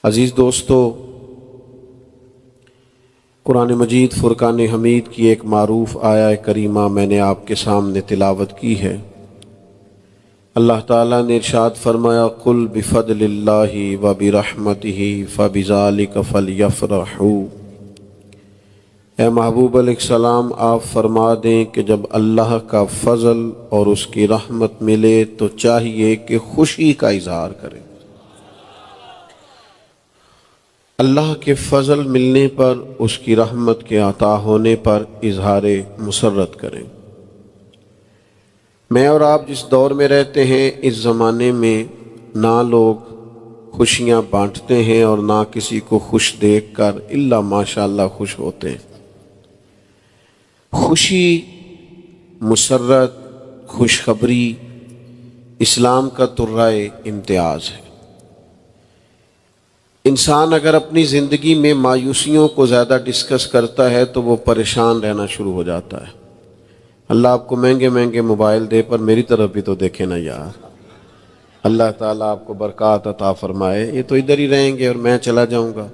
عزیز دوستو، قرآن مجید فرقان حمید کی ایک معروف آیہ کریمہ میں نے آپ کے سامنے تلاوت کی ہے۔ اللہ تعالیٰ نے ارشاد فرمایا قل بفضل اللہ وبرحمتہ فبذالک فلیفرحوا۔ اے محبوب علیہ السلام، آپ فرما دیں کہ جب اللہ کا فضل اور اس کی رحمت ملے تو چاہیے کہ خوشی کا اظہار کریں۔ اللہ کے فضل ملنے پر، اس کی رحمت کے عطا ہونے پر اظہار مسرت کریں۔ میں اور آپ جس دور میں رہتے ہیں، اس زمانے میں نہ لوگ خوشیاں بانٹتے ہیں اور نہ کسی کو خوش دیکھ کر الا ماشاءاللہ خوش ہوتے ہیں۔ خوشی، مسرت، خوشخبری اسلام کا ترائے امتیاز ہے۔ انسان اگر اپنی زندگی میں مایوسیوں کو زیادہ ڈسکس کرتا ہے تو وہ پریشان رہنا شروع ہو جاتا ہے۔ اللہ آپ کو مہنگے مہنگے موبائل دے، پر میری طرف بھی تو دیکھیں نا یار۔ اللہ تعالیٰ آپ کو برکات عطا فرمائے۔ یہ تو ادھر ہی رہیں گے اور میں چلا جاؤں گا۔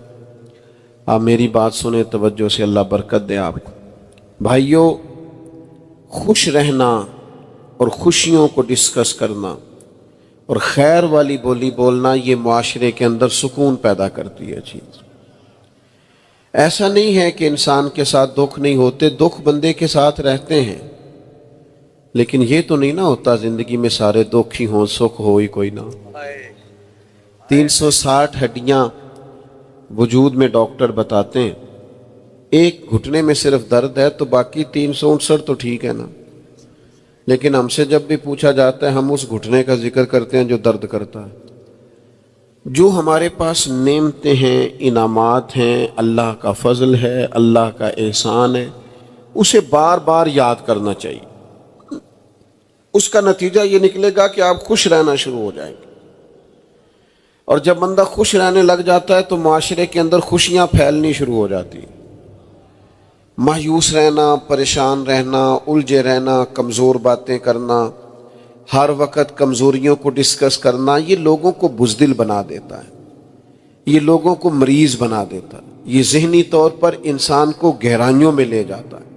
آپ میری بات سنیں توجہ سے، اللہ برکت دے آپ کو۔ بھائیوں، خوش رہنا اور خوشیوں کو ڈسکس کرنا اور خیر والی بولی بولنا، یہ معاشرے کے اندر سکون پیدا کرتی ہے چیز۔ ایسا نہیں ہے کہ انسان کے ساتھ دکھ نہیں ہوتے، دکھ بندے کے ساتھ رہتے ہیں، لیکن یہ تو نہیں نہ ہوتا زندگی میں سارے دکھ ہی ہوں، سکھ ہو ہی کوئی نہ۔ 360 ہڈیاں وجود میں ڈاکٹر بتاتے ہیں، ایک گھٹنے میں صرف درد ہے تو باقی 359 تو ٹھیک ہے نا۔ لیکن ہم سے جب بھی پوچھا جاتا ہے، ہم اس گھٹنے کا ذکر کرتے ہیں جو درد کرتا ہے۔ جو ہمارے پاس نعمتیں ہیں، انعامات ہیں، اللہ کا فضل ہے، اللہ کا احسان ہے، اسے بار بار یاد کرنا چاہیے۔ اس کا نتیجہ یہ نکلے گا کہ آپ خوش رہنا شروع ہو جائیں گے، اور جب بندہ خوش رہنے لگ جاتا ہے تو معاشرے کے اندر خوشیاں پھیلنی شروع ہو جاتی ہیں۔ مایوس رہنا، پریشان رہنا، الجھے رہنا، کمزور باتیں کرنا، ہر وقت کمزوریوں کو ڈسکس کرنا، یہ لوگوں کو بزدل بنا دیتا ہے، یہ لوگوں کو مریض بنا دیتا ہے، یہ ذہنی طور پر انسان کو گہرائیوں میں لے جاتا ہے۔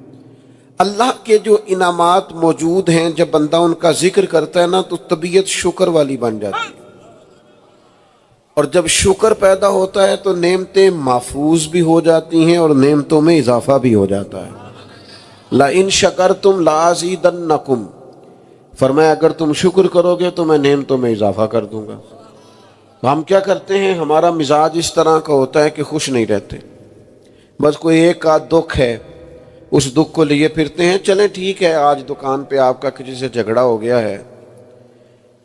اللہ کے جو انعامات موجود ہیں، جب بندہ ان کا ذکر کرتا ہے نا تو طبیعت شکر والی بن جاتی ہے، اور جب شکر پیدا ہوتا ہے تو نعمتیں محفوظ بھی ہو جاتی ہیں اور نعمتوں میں اضافہ بھی ہو جاتا ہے۔ لَإِن شَكَرْتُمْ لَأَزِيدَنَّكُمْ، فرمایا اگر تم شکر کرو گے تو میں نعمتوں میں اضافہ کر دوں گا۔ ہم کیا کرتے ہیں، ہمارا مزاج اس طرح کا ہوتا ہے کہ خوش نہیں رہتے، بس کوئی ایک آدھ دکھ ہے، اس دکھ کو لیے پھرتے ہیں۔ چلیں ٹھیک ہے، آج دکان پہ آپ کا کسی سے جھگڑا ہو گیا ہے،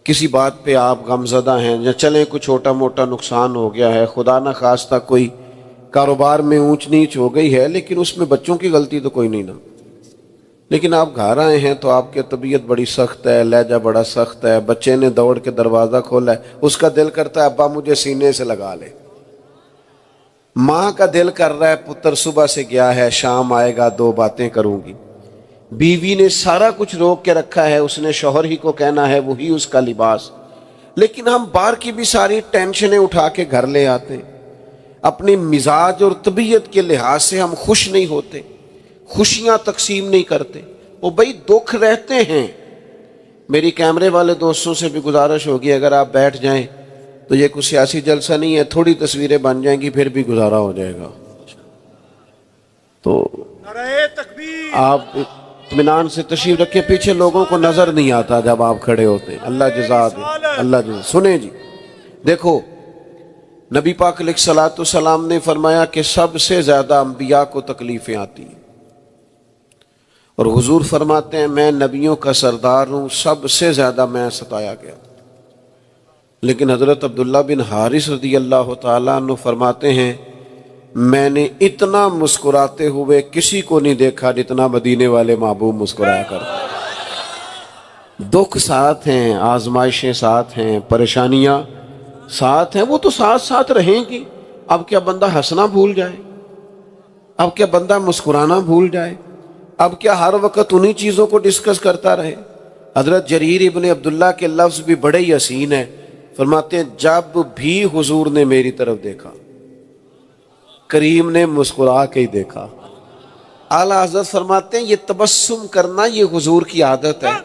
کسی بات پہ آپ غمزدہ ہیں، یا چلیں کوئی چھوٹا موٹا نقصان ہو گیا ہے، خدا نہ خواستہ کوئی کاروبار میں اونچ نیچ ہو گئی ہے، لیکن اس میں بچوں کی غلطی تو کوئی نہیں نا۔ لیکن آپ گھر آئے ہیں تو آپ کی طبیعت بڑی سخت ہے، لہجہ بڑا سخت ہے، بچے نے دوڑ کے دروازہ کھولا ہے، اس کا دل کرتا ہے ابا مجھے سینے سے لگا لے۔ ماں کا دل کر رہا ہے پتر صبح سے گیا ہے، شام آئے گا، دو باتیں کروں گی۔ بیوی نے سارا کچھ روک کے رکھا ہے، اس نے شوہر ہی کو کہنا ہے، وہی اس کا لباس، لیکن ہم باہر کی بھی ساری ٹینشنیں اٹھا کے گھر لے آتے ہیں۔ اپنے مزاج اور طبیعت کے لحاظ سے ہم خوش نہیں ہوتے، خوشیاں تقسیم نہیں کرتے۔ وہ بھائی دکھ رہتے ہیں۔ میری کیمرے والے دوستوں سے بھی گزارش ہوگی، اگر آپ بیٹھ جائیں تو یہ کوئی سیاسی جلسہ نہیں ہے، تھوڑی تصویریں بن جائیں گی پھر بھی گزارا ہو جائے گا۔ تو آپ اطمینان سے تشریف رکھیں، پیچھے لوگوں کو نظر نہیں آتا جب آپ کھڑے ہوتے ہیں۔ اللہ جزا دے، اللہ جزا۔ سنیں جی، دیکھو نبی پاک علیہ الصلوۃ والسلام نے فرمایا کہ سب سے زیادہ انبیاء کو تکلیفیں آتی ہیں، اور حضور فرماتے ہیں میں نبیوں کا سردار ہوں، سب سے زیادہ میں ستایا گیا۔ لیکن حضرت عبداللہ بن حارث رضی اللہ تعالیٰ عنہ فرماتے ہیں میں نے اتنا مسکراتے ہوئے کسی کو نہیں دیکھا جتنا مدینے والے محبوب مسکرایا کرتے۔ دکھ ساتھ ہیں، آزمائشیں ساتھ ہیں، پریشانیاں ساتھ ہیں، وہ تو ساتھ ساتھ رہیں گی۔ اب کیا بندہ ہنسنا بھول جائے؟ اب کیا بندہ مسکرانا بھول جائے؟ اب کیا ہر وقت انہی چیزوں کو ڈسکس کرتا رہے؟ حضرت جریر ابن عبداللہ کے لفظ بھی بڑے ہی حسین ہیں۔ فرماتے ہیں جب بھی حضور نے میری طرف دیکھا، کریم نے مسکرا کے ہی دیکھا۔ اعلیٰ حضرت فرماتے ہیں یہ تبسم کرنا یہ حضور کی عادت ہے،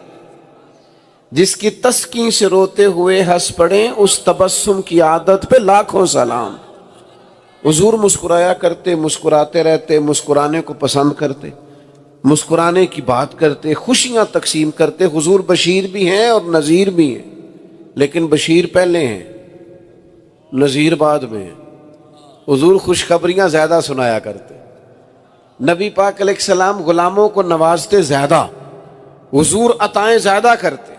جس کی تسکین سے روتے ہوئے ہنس پڑیں اس تبسم کی عادت پہ لاکھوں سلام۔ حضور مسکرایا کرتے، مسکراتے رہتے، مسکرانے کو پسند کرتے، مسکرانے کی بات کرتے، خوشیاں تقسیم کرتے۔ حضور بشیر بھی ہیں اور نذیر بھی ہیں، لیکن بشیر پہلے ہیں، نذیر بعد میں ہیں۔ حضور خوشخبریاں زیادہ سنایا کرتے، نبی پاک علیہ السلام غلاموں کو نوازتے زیادہ، حضور عطائیں زیادہ کرتے۔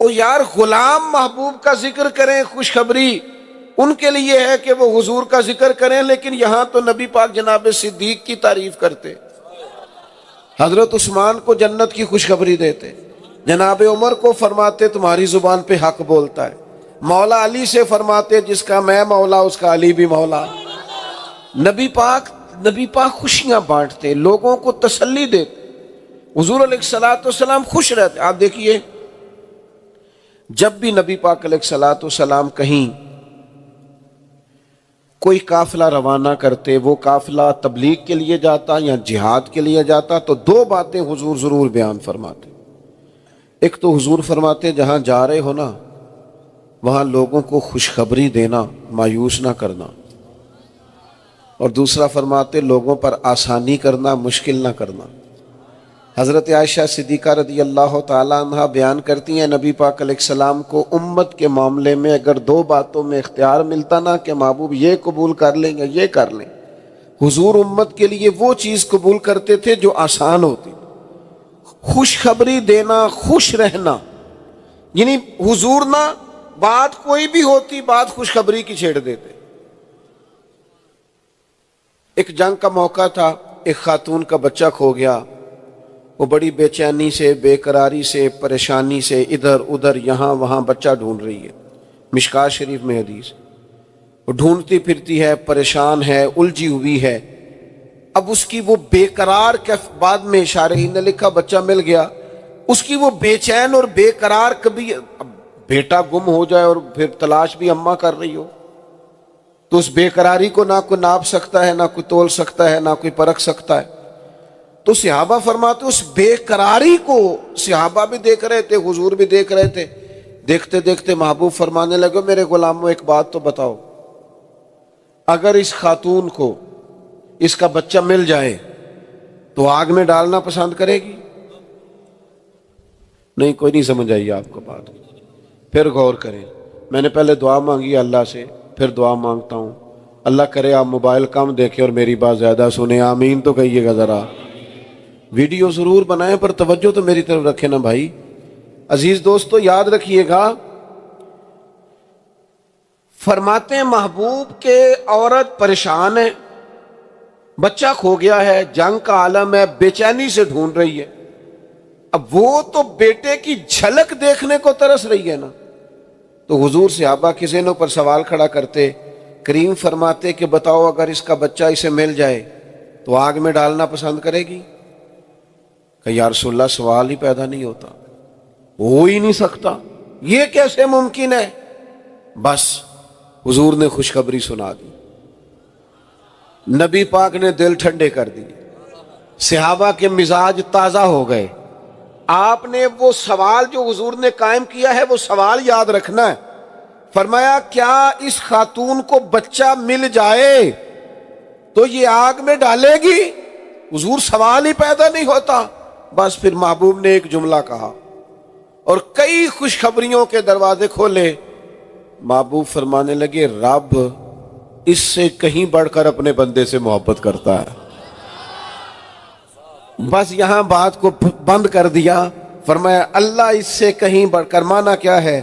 او یار غلام محبوب کا ذکر کریں، خوشخبری ان کے لیے ہے کہ وہ حضور کا ذکر کریں، لیکن یہاں تو نبی پاک جناب صدیق کی تعریف کرتے، حضرت عثمان کو جنت کی خوشخبری دیتے، جناب عمر کو فرماتے تمہاری زبان پہ حق بولتا ہے، مولا علی سے فرماتے جس کا میں مولا اس کا علی بھی مولا۔ نبی پاک خوشیاں بانٹتے، لوگوں کو تسلی دیتے، حضور علیہ الصلوۃ والسلام خوش رہتے۔ آپ دیکھیے جب بھی نبی پاک علیہ الصلوۃ والسلام کہیں کوئی قافلہ روانہ کرتے، وہ قافلہ تبلیغ کے لیے جاتا یا جہاد کے لیے جاتا، تو دو باتیں حضور ضرور بیان فرماتے۔ ایک تو حضور فرماتے جہاں جا رہے ہو نا وہاں لوگوں کو خوشخبری دینا، مایوس نہ کرنا، اور دوسرا فرماتے لوگوں پر آسانی کرنا، مشکل نہ کرنا۔ حضرت عائشہ صدیقہ رضی اللہ تعالیٰ عنہ بیان کرتی ہیں نبی پاک علیہ السلام کو امت کے معاملے میں اگر دو باتوں میں اختیار ملتا نا کہ محبوب یہ قبول کر لیں یا یہ کر لیں، حضور امت کے لیے وہ چیز قبول کرتے تھے جو آسان ہوتی، خوشخبری دینا، خوش رہنا۔ یعنی حضور نہ بات کوئی بھی ہوتی بات خوشخبری کی چھیڑ دیتے۔ ایک جنگ کا موقع تھا، ایک خاتون کا بچہ کھو گیا، وہ بڑی بے چینی سے، بے قراری سے، پریشانی سے ادھر ادھر یہاں وہاں بچہ ڈھونڈ رہی ہے۔ مشکات شریف میں حدیث، وہ ڈھونڈتی پھرتی ہے، پریشان ہے، الجھی ہوئی ہے۔ اب اس کی وہ بے قرار کے بعد میں شارحین نے لکھا بچہ مل گیا، اس کی وہ بے چین اور بے قرار، کبھی بیٹا گم ہو جائے اور پھر تلاش بھی اماں کر رہی ہو، تو اس بے قراری کو نہ کوئی ناپ سکتا ہے، نہ کوئی تول سکتا ہے، نہ کوئی پرکھ سکتا ہے۔ تو صحابہ فرماتے اس بے قراری کو صحابہ بھی دیکھ رہے تھے، حضور بھی دیکھ رہے تھے۔ دیکھتے دیکھتے محبوب فرمانے لگے میرے غلاموں ایک بات تو بتاؤ، اگر اس خاتون کو اس کا بچہ مل جائے تو آگ میں ڈالنا پسند کرے گی؟ نہیں، کوئی نہیں سمجھ آئی آپ کو بات۔ پھر غور کریں، میں نے پہلے دعا مانگی اللہ سے، پھر دعا مانگتا ہوں اللہ کرے آپ موبائل کم دیکھیں اور میری بات زیادہ سنیں، آمین تو کہیے گا ذرا۔ ویڈیو ضرور بنائیں پر توجہ تو میری طرف رکھیں نا بھائی۔ عزیز دوستو یاد رکھیے گا، فرماتے ہیں محبوب کے عورت پریشان ہے، بچہ کھو گیا ہے، جنگ کا عالم ہے، بے چینی سے ڈھونڈ رہی ہے۔ اب وہ تو بیٹے کی جھلک دیکھنے کو ترس رہی ہے نا، تو حضور صحابہ کے ذہنوں پر سوال کھڑا کرتے، کریم فرماتے کہ بتاؤ اگر اس کا بچہ اسے مل جائے تو آگ میں ڈالنا پسند کرے گی؟ کہ یا رسول اللہ سوال ہی پیدا نہیں ہوتا، ہو ہی نہیں سکتا، یہ کیسے ممکن ہے؟ بس حضور نے خوشخبری سنا دی، نبی پاک نے دل ٹھنڈے کر دیے، صحابہ کے مزاج تازہ ہو گئے۔ آپ نے وہ سوال جو حضور نے قائم کیا ہے وہ سوال یاد رکھنا ہے۔ فرمایا کیا اس خاتون کو بچہ مل جائے تو یہ آگ میں ڈالے گی؟ حضور سوال ہی پیدا نہیں ہوتا۔ بس پھر محبوب نے ایک جملہ کہا اور کئی خوشخبریوں کے دروازے کھولے۔ محبوب فرمانے لگے رب اس سے کہیں بڑھ کر اپنے بندے سے محبت کرتا ہے۔ بس یہاں بات کو بند کر دیا، فرمایا اللہ اس سے کہیں بڑھ کر، مانا کیا ہے؟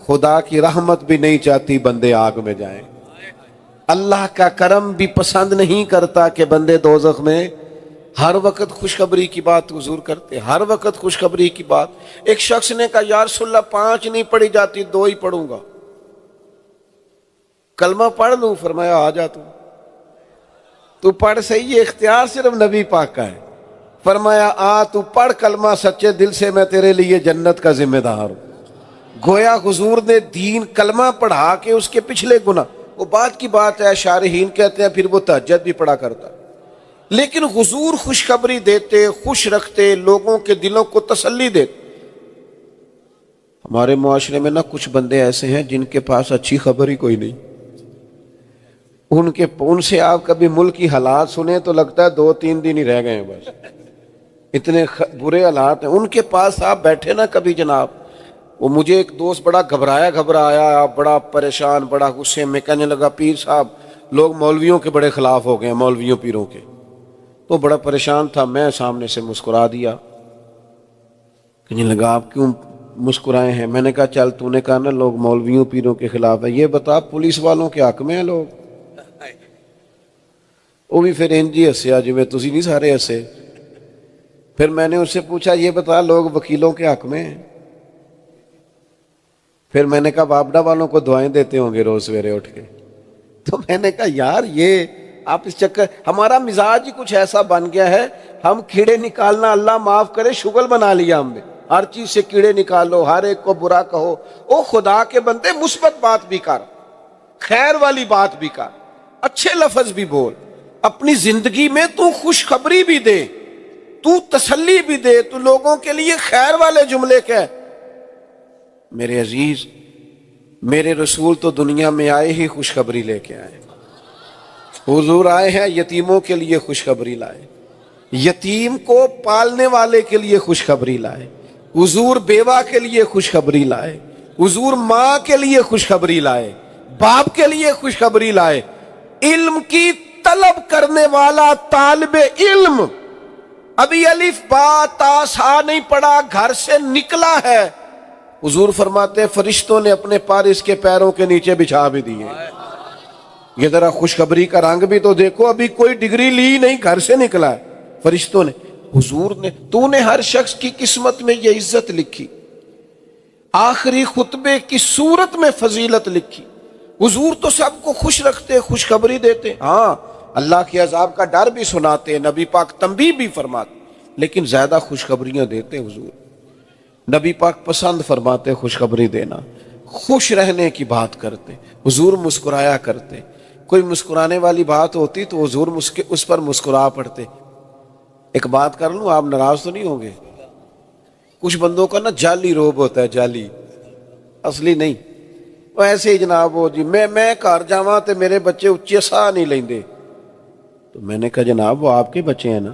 خدا کی رحمت بھی نہیں چاہتی بندے آگ میں جائیں، اللہ کا کرم بھی پسند نہیں کرتا کہ بندے دوزخ میں۔ ہر وقت خوشخبری کی بات حضور کرتے، ہر وقت خوشخبری کی بات۔ ایک شخص نے کہا یا رسول اللہ 5 نہیں پڑھی جاتی، 2 ہی پڑھوں گا، کلمہ پڑھ لوں؟ فرمایا آ جا تو پڑھ صحیح، یہ اختیار صرف نبی پاک کا ہے۔ فرمایا تو پڑھ کلمہ سچے دل سے، میں تیرے لیے جنت کا ذمہ دار ہوں۔ گویا حضور نے دین کلمہ پڑھا کے اس کے پچھلے گناہ، وہ بات کی بات ہے، شارحین کہتے ہیں پھر وہ تہجد بھی پڑھا کرتا، لیکن حضور خوشخبری دیتے، خوش رکھتے، لوگوں کے دلوں کو تسلی دیتے۔ ہمارے معاشرے میں نا کچھ بندے ایسے ہیں جن کے پاس اچھی خبر ہی کوئی نہیں، ان سے آپ کبھی ملک کی حالات سنیں تو لگتا ہے 2-3 دن ہی رہ گئے ہیں، بس اتنے برے حالات ہیں ان کے پاس۔ آپ بیٹھے نا کبھی جناب، وہ مجھے ایک دوست بڑا گھبرایا، بڑا پریشان، بڑا غصے میں، کہنے لگا پیر صاحب لوگ مولویوں کے بڑے خلاف ہو گئے ہیں، مولویوں پیروں کے۔ تو بڑا پریشان تھا، میں سامنے سے مسکرا دیا۔ کہنے لگا آپ کیوں مسکرائے ہیں؟ میں نے کہا چل تو نے کہا نا لوگ مولویوں پیروں کے خلاف ہے، یہ بتا پولیس والوں کے حق میں ہیں لوگ؟ وہ بھی پھر انجی ہسیا جی میں تسی نہیں سارے ہسے۔ پھر میں نے اس سے پوچھا یہ بتا لوگ وکیلوں کے حق میں ہیں؟ پھر میں نے کہا بابڈا والوں کو دعائیں دیتے ہوں گے روز سویرے اٹھ کے۔ تو میں نے کہا یار یہ آپ اس چکر، ہمارا مزاج ہی کچھ ایسا بن گیا ہے، ہم کیڑے نکالنا اللہ معاف کرے شغل بنا لیا ہم نے، ہر چیز سے کیڑے نکالو، ہر ایک کو برا کہو۔ او خدا کے بندے مثبت بات بھی کر، خیر والی بات بھی کر، اچھے لفظ بھی بول، اپنی زندگی میں تو خوشخبری بھی دے، تو تسلی بھی دے، تو لوگوں کے لیے خیر والے جملے کہہ۔ میرے عزیز، میرے رسول تو دنیا میں آئے ہی خوشخبری لے کے آئے۔ حضور آئے ہیں یتیموں کے لیے خوشخبری لائے، یتیم کو پالنے والے کے لیے خوشخبری لائے، حضور بیوہ کے لیے خوشخبری لائے، حضور ماں کے لیے خوشخبری لائے، باپ کے لیے خوشخبری لائے۔ علم کی طلب کرنے والا طالب علم ابھی الف با تا سا نہیں پڑھا، گھر سے نکلا ہے، حضور فرماتے ہیں فرشتوں نے اپنے پار اس کے پیروں کے نیچے بچھا بھی دیے۔ یہ ذرا خوشخبری کا رنگ بھی تو دیکھو، ابھی کوئی ڈگری لی نہیں، گھر سے نکلا ہے، فرشتوں نے، حضور نے، تو نے ہر شخص کی قسمت میں یہ عزت لکھی، آخری خطبے کی صورت میں فضیلت لکھی۔ حضور تو سب کو خوش رکھتے، خوشخبری دیتے، ہاں اللہ کے عذاب کا ڈر بھی سناتے، نبی پاک تنبیہ بھی فرماتے، لیکن زیادہ خوشخبریاں دیتے حضور۔ نبی پاک پسند فرماتے خوشخبری دینا، خوش رہنے کی بات کرتے، حضور مسکرایا کرتے، کوئی مسکرانے والی بات ہوتی تو حضور اس پر مسکرا پڑتے۔ ایک بات کر لوں، آپ ناراض تو نہیں ہوں گے؟ کچھ بندوں کا نا جعلی روب ہوتا ہے، جعلی، اصلی نہیں، وہ ایسے ہی جناب ہو جی میں گھر جاواں تے میرے بچے اچے ساہ نہیں لیندے، تو میں نے کہا جناب وہ آپ کے بچے ہیں نا،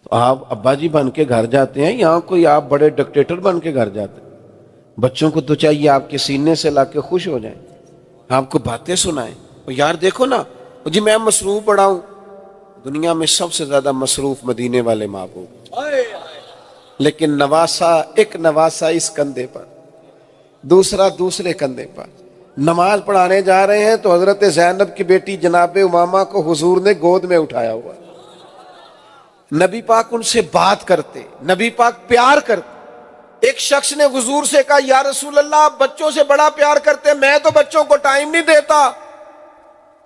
تو آپ ابا جی بن کے گھر جاتے ہیں، یہاں کوئی آپ بڑے ڈکٹیٹر بن کے گھر جاتے ہیں؟ بچوں کو تو چاہیے آپ کے سینے سے لا کے خوش ہو جائیں، آپ کو باتیں سنائیں۔ یار دیکھو نا جی میں مصروف بڑا ہوں، دنیا میں سب سے زیادہ مصروف مدینے والے محبوب، لیکن نواسا، ایک نواسا اس کندھے پر، دوسرا دوسرے کندھے پر۔ نماز پڑھانے جا رہے ہیں تو حضرت زینب کی بیٹی جناب امامہ کو حضور نے گود میں اٹھایا ہوا، نبی پاک ان سے بات کرتے، نبی پاک پیار کرتے۔ ایک شخص نے حضور سے کہا یا رسول اللہ آپ بچوں سے بڑا پیار کرتے، میں تو بچوں کو ٹائم نہیں دیتا۔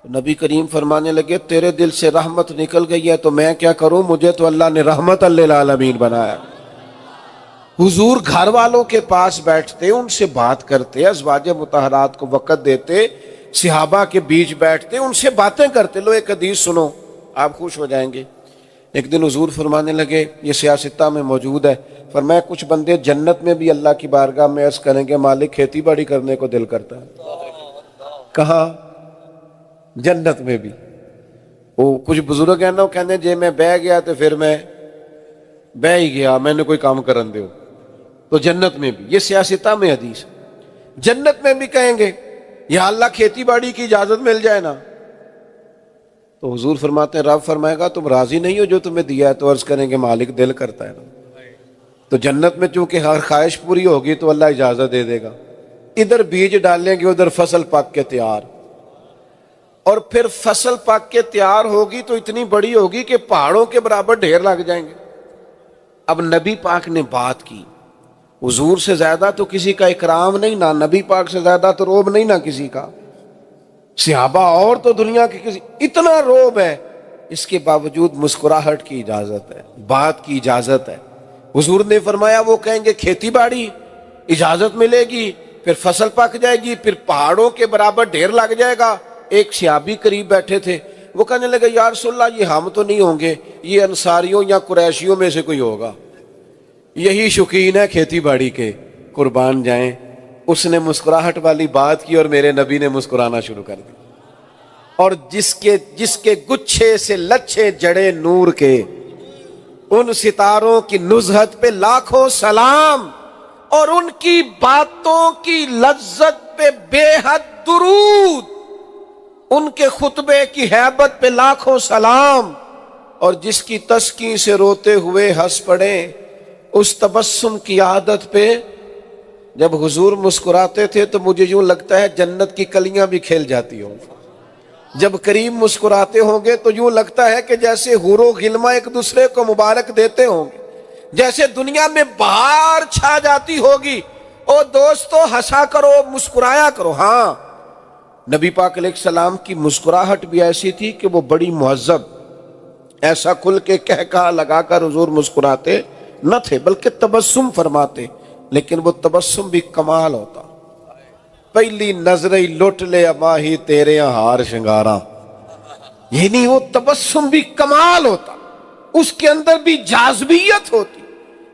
نبی کریم فرمانے لگے تیرے دل سے رحمت نکل گئی ہے تو میں کیا کروں، مجھے تو اللہ نے رحمت للعالمین بنایا۔ حضور گھر والوں کے پاس بیٹھتے، ان سے بات کرتے، ازواج مطہرات کو وقت دیتے، صحابہ کے بیچ بیٹھتے، ان سے باتیں کرتے۔ لو ایک حدیث سنو، آپ خوش ہو جائیں گے۔ ایک دن حضور فرمانے لگے، یہ سیاستہ میں موجود ہے، فرمایا کچھ بندے جنت میں بھی اللہ کی بارگاہ میں عرض کریں گے مالک کھیتی باڑی کرنے کو دل کرتا ہے۔ کہاں؟ جنت میں بھی۔ وہ کچھ بزرگ ہیں نا، وہ کہنے جے میں بہ گیا تو پھر میں بہ ہی گیا، میں نے کوئی کام کرن دیو، تو جنت میں بھی۔ یہ سیاستہ میں حدیث، جنت میں بھی کہیں گے یا اللہ کھیتی باڑی کی اجازت مل جائے نا، تو حضور فرماتے ہیں رب فرمائے گا تم راضی نہیں ہو جو تمہیں دیا ہے، تو عرض کریں گے مالک دل کرتا ہے نا۔ تو جنت میں چونکہ ہر خواہش پوری ہوگی تو اللہ اجازت دے دے گا، ادھر بیج ڈالیں گے ادھر فصل پک کے تیار، اور پھر فصل پک کے تیار ہوگی تو اتنی بڑی ہوگی کہ پہاڑوں کے برابر ڈھیر لگ جائیں گے۔ اب نبی پاک نے بات کی، حضور سے زیادہ تو کسی کا اکرام نہیں، نہ نبی پاک سے زیادہ تو روب نہیں نہ کسی کا، صحابہ اور تو دنیا کے کسی، اتنا روب ہے، اس کے باوجود مسکراہٹ کی اجازت ہے، بات کی اجازت ہے۔ حضور نے فرمایا وہ کہیں گے کھیتی باڑی، اجازت ملے گی، پھر فصل پک جائے گی، پھر پہاڑوں کے برابر ڈھیر لگ جائے گا۔ ایک صحابی قریب بیٹھے تھے، وہ کہنے لگے یا رسول اللہ یہ ہم تو نہیں ہوں گے، یہ انصاریوں یا قریشیوں میں سے کوئی ہوگا، یہی شوقین ہے کھیتی باڑی کے، قربان جائیں۔ اس نے مسکراہٹ والی بات کی اور میرے نبی نے مسکرانا شروع کر دیا، اور جس کے گچھے سے لچھے جڑے نور کے، ان ستاروں کی نزہت پہ لاکھوں سلام، اور ان کی باتوں کی لذت پہ بے حد درود، ان کے خطبے کی ہیبت پہ لاکھوں سلام، اور جس کی تسکین سے روتے ہوئے ہنس پڑے، اس تبسم کی عادت پہ جب حضور مسکراتے تھے تو مجھے یوں لگتا ہے جنت کی کلیاں بھی کھیل جاتی ہوں۔ جب کریم مسکراتے ہوں گے تو یوں لگتا ہے کہ جیسے حور و غلماں ایک دوسرے کو مبارک دیتے ہوں گے، جیسے دنیا میں بہار چھا جاتی ہوگی۔ او دوستو ہنسا کرو، مسکرایا کرو۔ ہاں، نبی پاک علیہ السلام کی مسکراہٹ بھی ایسی تھی کہ وہ بڑی مہذب، ایسا کھل کے کہکہا لگا کر حضور مسکراتے نہ تھے، بلکہ تبسم فرماتے، لیکن وہ تبسم بھی کمال ہوتا۔ پہلی نظر ہی لٹ لے ماہی تیرے ہار شنگارا، یعنی وہ تبسم بھی کمال ہوتا، اس کے اندر بھی جاذبیت ہوتی۔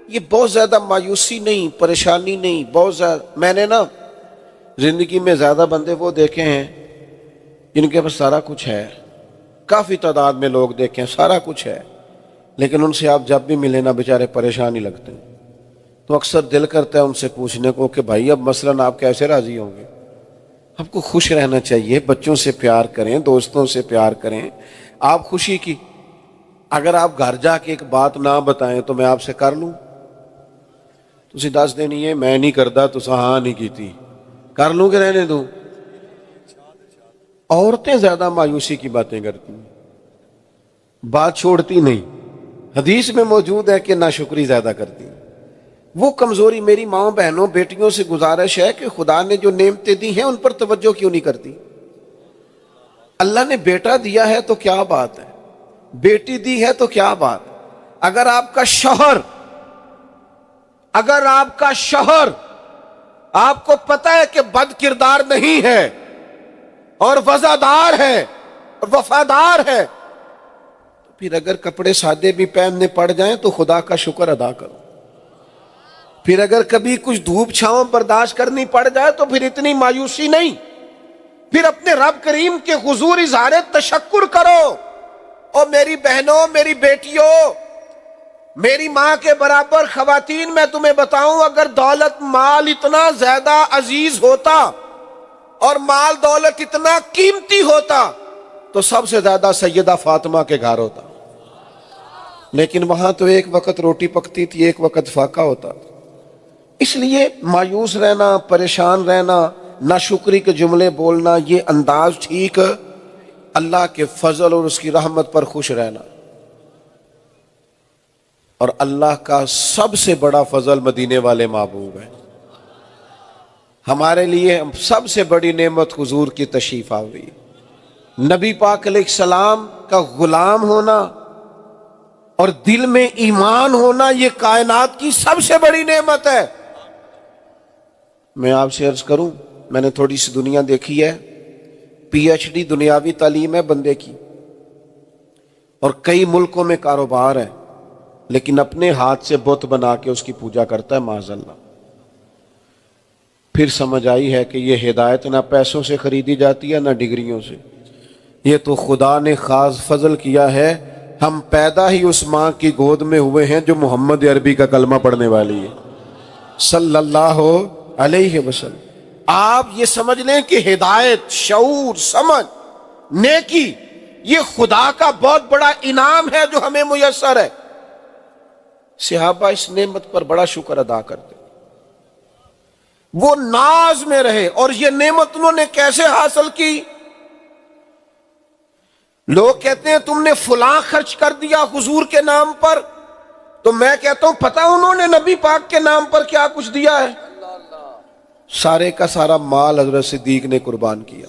یہ بہت زیادہ مایوسی نہیں، پریشانی نہیں، بہت زیادہ۔ میں نے نا زندگی میں زیادہ بندے وہ دیکھے ہیں جن کے پاس سارا کچھ ہے، کافی تعداد میں لوگ دیکھے ہیں سارا کچھ ہے، لیکن ان سے آپ جب بھی ملے نا بیچارے پریشان ہی لگتے ہیں۔ تو اکثر دل کرتا ہے ان سے پوچھنے کو کہ بھائی اب مثلاً آپ کیسے راضی ہوں گے؟ آپ کو خوش رہنا چاہیے، بچوں سے پیار کریں، دوستوں سے پیار کریں، آپ خوشی کی۔ اگر آپ گھر جا کے ایک بات نہ بتائیں تو میں آپ سے کر لوں، تسی دس دینی ہے میں نہیں کردا تو ہاں نہیں کیتی، کر لوں کہ رہنے دوں؟ عورتیں زیادہ مایوسی کی باتیں کرتی ہیں، بات چھوڑتی نہیں۔ حدیث میں موجود ہے کہ ناشکری زیادہ کرتی ہیں۔ وہ کمزوری میری ماں بہنوں بیٹیوں سے گزارش ہے کہ خدا نے جو نعمتیں دی ہیں ان پر توجہ کیوں نہیں کرتی؟ اللہ نے بیٹا دیا ہے تو کیا بات ہے، بیٹی دی ہے تو کیا بات ہے۔ اگر آپ کا شوہر آپ کو پتہ ہے کہ بد کردار نہیں ہے اور وفادار ہے اور وفادار ہے، تو پھر اگر کپڑے سادے بھی پہننے پڑ جائیں تو خدا کا شکر ادا کرو۔ پھر اگر کبھی کچھ دھوپ چھاؤں برداشت کرنی پڑ جائے تو پھر اتنی مایوسی نہیں، پھر اپنے رب کریم کے حضور اظہار تشکر کرو۔ اور میری بہنوں، میری بیٹیوں، میری ماں کے برابر خواتین، میں تمہیں بتاؤں اگر دولت مال اتنا زیادہ عزیز ہوتا اور مال دولت اتنا قیمتی ہوتا تو سب سے زیادہ سیدہ فاطمہ کے گھر ہوتا، لیکن وہاں تو ایک وقت روٹی پکتی تھی، ایک وقت فاقہ ہوتا۔ اس لیے مایوس رہنا، پریشان رہنا، ناشکری کے جملے بولنا، یہ انداز ٹھیک، اللہ کے فضل اور اس کی رحمت پر خوش رہنا۔ اور اللہ کا سب سے بڑا فضل مدینے والے محبوب ہے۔ ہمارے لیے سب سے بڑی نعمت حضور کی تشریف آوری، نبی پاک علیہ السلام کا غلام ہونا اور دل میں ایمان ہونا، یہ کائنات کی سب سے بڑی نعمت ہے۔ میں آپ سے عرض کروں، میں نے تھوڑی سی دنیا دیکھی ہے، پی ایچ ڈی دنیاوی تعلیم ہے بندے کی، اور کئی ملکوں میں کاروبار ہے، لیکن اپنے ہاتھ سے بت بنا کے اس کی پوجا کرتا ہے معاذ اللہ۔ پھر سمجھ آئی ہے کہ یہ ہدایت نہ پیسوں سے خریدی جاتی ہے نہ ڈگریوں سے، یہ تو خدا نے خاص فضل کیا ہے۔ ہم پیدا ہی اس ماں کی گود میں ہوئے ہیں جو محمد عربی کا کلمہ پڑھنے والی ہے صلی اللہ علیہ وسلم۔ آپ یہ سمجھ لیں کہ ہدایت، شعور، سمجھ، نیکی، یہ خدا کا بہت بڑا انعام ہے جو ہمیں میسر ہے۔ صحابہ اس نعمت پر بڑا شکر ادا کرتے، وہ ناز میں رہے۔ اور یہ نعمت انہوں نے کیسے حاصل کی؟ لوگ کہتے ہیں تم نے فلاں خرچ کر دیا حضور کے نام پر، تو میں کہتا ہوں پتہ انہوں نے نبی پاک کے نام پر کیا کچھ دیا ہے؟ سارے کا سارا مال حضرت صدیق نے قربان کیا،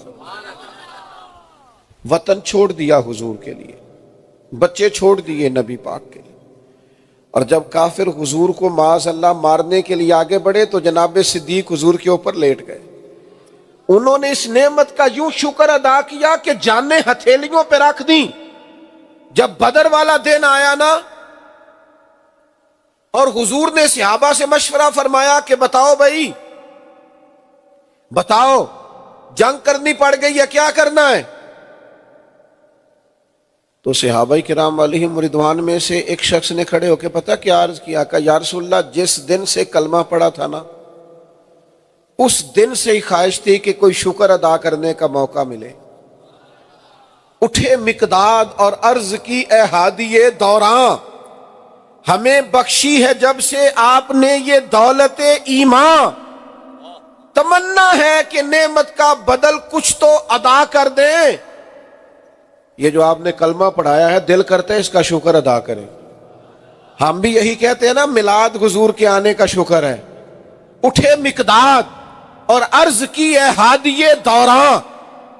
وطن چھوڑ دیا حضور کے لیے، بچے چھوڑ دیے نبی پاک کے لیے، اور جب کافر حضور کو معاذ اللہ مارنے کے لیے آگے بڑھے تو جناب صدیق حضور کے اوپر لیٹ گئے. انہوں نے اس نعمت کا یوں شکر ادا کیا کہ جانیں ہتھیلیوں پہ رکھ دیں. جب بدر والا دن آیا نا اور حضور نے صحابہ سے مشورہ فرمایا کہ بتاؤ بھائی، بتاؤ جنگ کرنی پڑ گئی ہے، کیا کرنا ہے؟ تو صحابہ کرام علیہم رضوان میں سے ایک شخص نے کھڑے ہو کے پتہ کیا عرض کیا کہ یا رسول اللہ، جس دن سے کلمہ پڑا تھا نا اس دن سے ہی خواہش تھی کہ کوئی شکر ادا کرنے کا موقع ملے. اٹھے مقداد اور عرض کی اے ہادی دوراں، ہمیں بخشی ہے جب سے آپ نے یہ دولت ایمان، تمنا ہے کہ نعمت کا بدل کچھ تو ادا کر دیں. یہ جو آپ نے کلمہ پڑھایا ہے دل کرتا ہے اس کا شکر ادا کریں. ہم بھی یہی کہتے ہیں نا، میلاد حضور کے آنے کا شکر ہے. اٹھے مقداد اور عرض کی اے ہادی دوراں،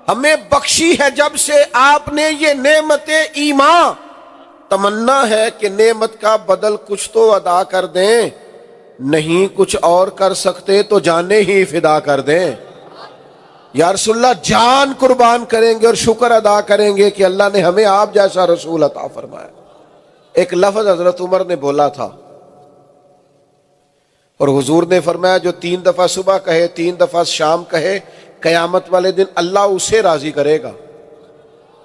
ہمیں بخشی ہے جب سے آپ نے یہ نعمت ایمان، تمنا ہے کہ نعمت کا بدل کچھ تو ادا کر دیں. نہیں کچھ اور کر سکتے تو جانیں ہی فدا کر دیں. یا رسول اللہ، جان قربان کریں گے اور شکر ادا کریں گے کہ اللہ نے ہمیں آپ جیسا رسول عطا فرمایا. ایک لفظ حضرت عمر نے بولا تھا اور حضور نے فرمایا جو 3 دفعہ صبح کہے 3 دفعہ شام کہے، قیامت والے دن اللہ اسے راضی کرے گا.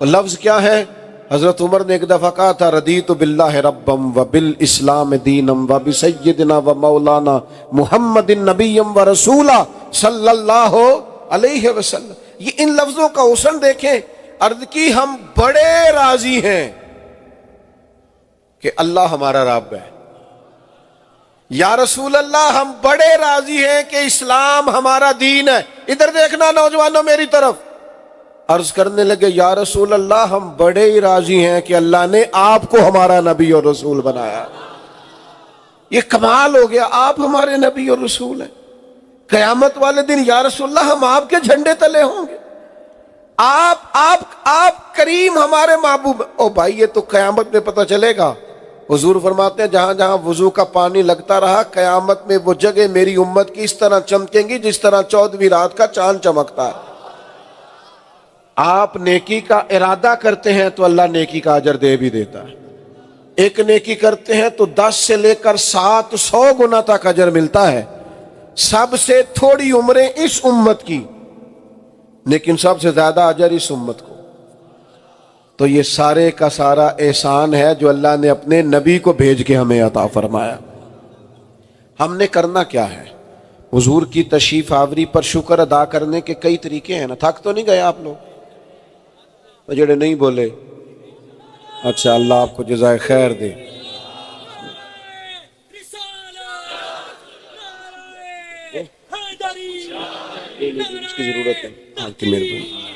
اور لفظ کیا ہے؟ حضرت عمر نے ایک دفعہ کہا تھا رضیت باللہ ربم و بالاسلام دینم و بسیدنا و مولانا محمد نبیم و رسولہ صلی اللہ علیہ وسلم. یہ ان لفظوں کا حسن دیکھیں. عرض کی ہم بڑے راضی ہیں کہ اللہ ہمارا رب ہے. یا رسول اللہ، ہم بڑے راضی ہیں کہ اسلام ہمارا دین ہے. ادھر دیکھنا نوجوانوں میری طرف. عرض کرنے لگے یا رسول اللہ، ہم بڑے ہی راضی ہیں کہ اللہ نے آپ کو ہمارا نبی اور رسول بنایا. یہ کمال ہو گیا، آپ ہمارے نبی اور رسول ہیں. قیامت والے دن یا رسول اللہ ہم آپ کے جھنڈے تلے ہوں گے. آپ کریم ہمارے محبوب. او بھائی، یہ تو قیامت میں پتہ چلے گا. حضور فرماتے ہیں جہاں جہاں وضو کا پانی لگتا رہا، قیامت میں وہ جگہ میری امت کی اس طرح چمکیں گی جس طرح 14ویں رات کا چاند چمکتا ہے. آپ نیکی کا ارادہ کرتے ہیں تو اللہ نیکی کا اجر دے بھی دیتا ہے. ایک نیکی کرتے ہیں تو 10 سے لے کر 700 گنا تک اجر ملتا ہے. سب سے تھوڑی عمریں اس امت کی، لیکن سب سے زیادہ اجر اس امت کو. تو یہ سارے کا سارا احسان ہے جو اللہ نے اپنے نبی کو بھیج کے ہمیں عطا فرمایا. ہم نے کرنا کیا ہے؟ حضور کی تشریف آوری پر شکر ادا کرنے کے کئی طریقے ہیں نا. تھک تو نہیں گئے آپ لوگ؟ جڑے نہیں بولے اچھا، اللہ آپ کو جزائے خیر دے. اس کی ضرورت ہے آپ کی مہربانی.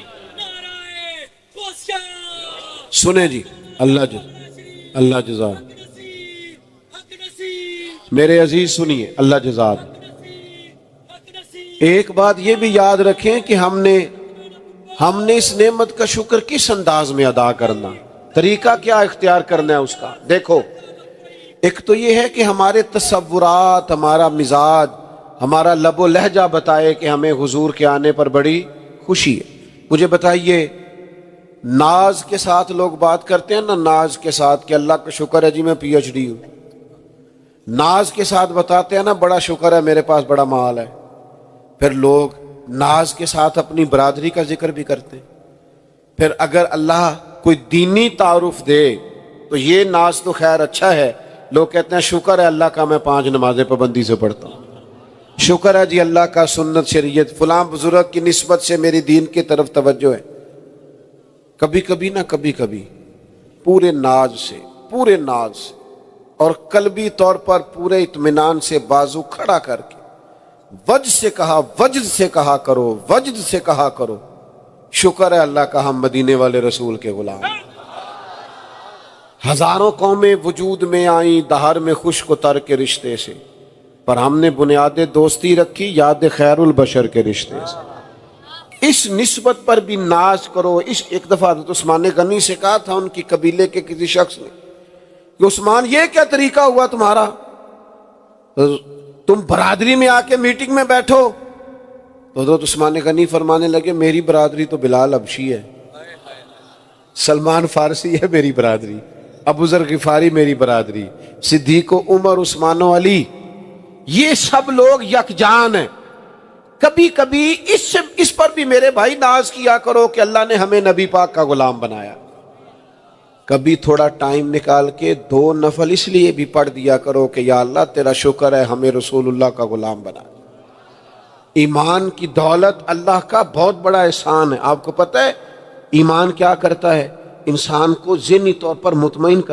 سنیں جی، اللہ جزا. میرے عزیز سنیے، اللہ جزا. ایک بات یہ بھی یاد رکھیں کہ ہم نے اس نعمت کا شکر کس انداز میں ادا کرنا، طریقہ کیا اختیار کرنا ہے اس کا. دیکھو، ایک تو یہ ہے کہ ہمارے تصورات، ہمارا مزاج، ہمارا لب و لہجہ بتائے کہ ہمیں حضور کے آنے پر بڑی خوشی ہے. مجھے بتائیے، ناز کے ساتھ لوگ بات کرتے ہیں نا، ناز کے ساتھ کہ اللہ کا شکر ہے جی میں PhD ہوں. ناز کے ساتھ بتاتے ہیں نا بڑا شکر ہے میرے پاس بڑا مال ہے. پھر لوگ ناز کے ساتھ اپنی برادری کا ذکر بھی کرتے ہیں. پھر اگر اللہ کوئی دینی تعارف دے تو یہ ناز تو خیر اچھا ہے، لوگ کہتے ہیں شکر ہے اللہ کا میں 5 نمازیں پابندی سے پڑھتا ہوں. شکر ہے جی اللہ کا سنت شریعت فلاں بزرگ کی نسبت سے میری دین کی طرف توجہ ہے. کبھی کبھی نہ کبھی کبھی پورے ناز سے اور قلبی طور پر پورے اطمینان سے بازو کھڑا کر کے وجد سے کہا کرو شکر ہے اللہ کا ہم مدینے والے رسول کے غلام. ہزاروں قومیں وجود میں آئیں دہر میں خشک و تر کے رشتے سے، پر ہم نے بنیاد دوستی رکھی یاد خیر البشر کے رشتے سے. اس نسبت پر بھی ناز کرو. ایک دفعہ حضرت عثمان غنی سے کہا تھا ان کی قبیلے کے کسی شخص نے کہ عثمان یہ کیا طریقہ ہوا تمہارا، تم برادری میں آ کے میٹنگ میں بیٹھو؟ تو حضرت عثمان غنی فرمانے لگے میری برادری تو بلال حبشی ہے، سلمان فارسی ہے میری برادری، ابو ذر غفاری میری برادری، صدیق و عمر عثمان و علی، یہ سب لوگ یکجان ہیں۔ کبھی کبھی اس پر بھی میرے بھائی ناز کیا کرو کہ اللہ نے ہمیں نبی پاک کا غلام بنایا۔ کبھی تھوڑا ٹائم نکال کے 2 نفل اس لیے بھی پڑھ دیا کرو کہ یا اللہ تیرا شکر ہے ہمیں رسول اللہ کا غلام بنا۔ ایمان کی دولت اللہ کا بہت بڑا احسان ہے۔ آپ کو پتہ ہے ایمان کیا کرتا ہے؟ انسان کو ذہنی طور پر مطمئن کرتا ہے۔